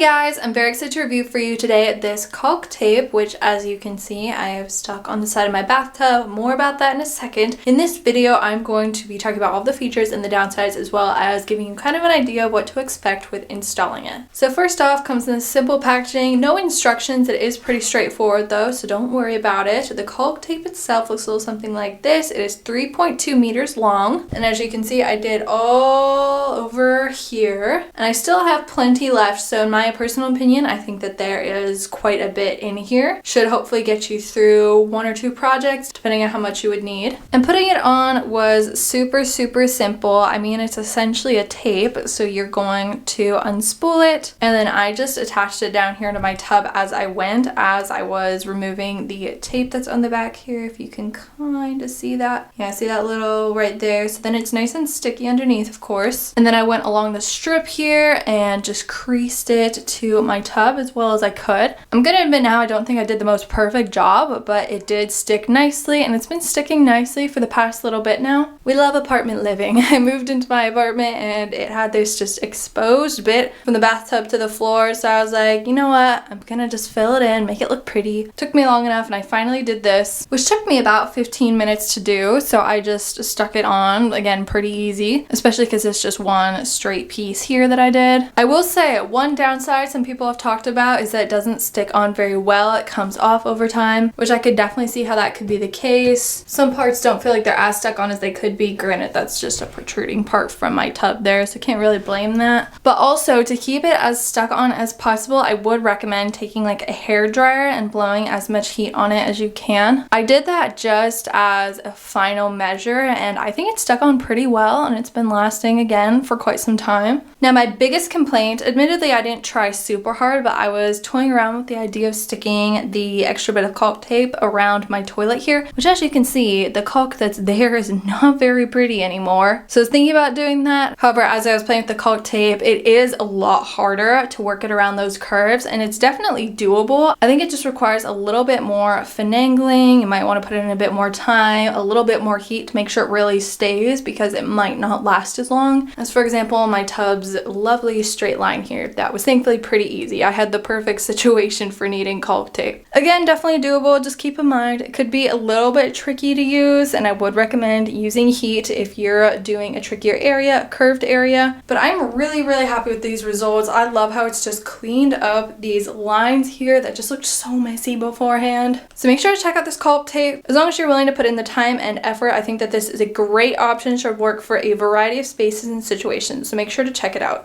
Guys, I'm very excited to review for you today this caulk tape, which as you can see I have stuck on the side of my bathtub. More about that in a second. In this video I'm going to be talking about all the features and the downsides, as well as giving you kind of an idea of what to expect with installing it. So first off, comes in this simple packaging, no instructions. It is pretty straightforward though, so don't worry about it. The caulk tape itself looks a little something like this. It is 3.2 meters long, and as you can see I did all over here, and I still have plenty left. So in my personal opinion, I think that there is quite a bit in here. Should hopefully get you through one or two projects depending on how much you would need. And putting it on was super simple. I mean, it's essentially a tape, so you're going to unspool it, and then I just attached it down here to my tub as I went, as I was removing the tape that's on the back here, if you can kind of see that. Yeah, see that little right there? So then it's nice and sticky underneath, of course. And then I went along the strip here and just creased it to my tub as well as I could. I'm gonna admit now I don't think I did the most perfect job, but it did stick nicely, and it's been sticking nicely for the past little bit now. We love apartment living. I moved into my apartment and it had this just exposed bit from the bathtub to the floor, so I was like, you know what, I'm gonna just fill it in, make it look pretty. Took me long enough, and I finally did this, which took me about 15 minutes to do, so I just stuck it on, again, pretty easy, especially because it's just one straight piece here that I did. I will say one downside some people have talked about is that it doesn't stick on very well. It comes off over time, which I could definitely see how that could be the case. Some parts don't feel like they're as stuck on as they could be. Granted, that's just a protruding part from my tub there, so can't really blame that. But also, to keep it as stuck on as possible, I would recommend taking like a hair dryer and blowing as much heat on it as you can. I did that just as a final measure, and I think it's stuck on pretty well, and it's been lasting again for quite some time. Now, my biggest complaint, admittedly I didn't try super hard, but I was toying around with the idea of sticking the extra bit of caulk tape around my toilet here, which, as you can see, the caulk that's there is not very pretty anymore. So I was thinking about doing that. However, as I was playing with the caulk tape, it is a lot harder to work it around those curves, and it's definitely doable. I think it just requires a little bit more finagling. You might want to put in a bit more time, a little bit more heat to make sure it really stays, because it might not last as long as, for example, my tub's lovely straight line here. That was thankfully pretty easy. I had the perfect situation for needing caulk tape. Again, definitely doable. Just keep in mind it could be a little bit tricky to use, and I would recommend using heat if you're doing a trickier area, a curved area. But I'm really happy with these results. I love how it's just cleaned up these lines here that just looked so messy beforehand. So make sure to check out this caulk tape. As long as you're willing to put in the time and effort, I think that this is a great option. Should work for a variety of spaces and situations, so make sure to check it out.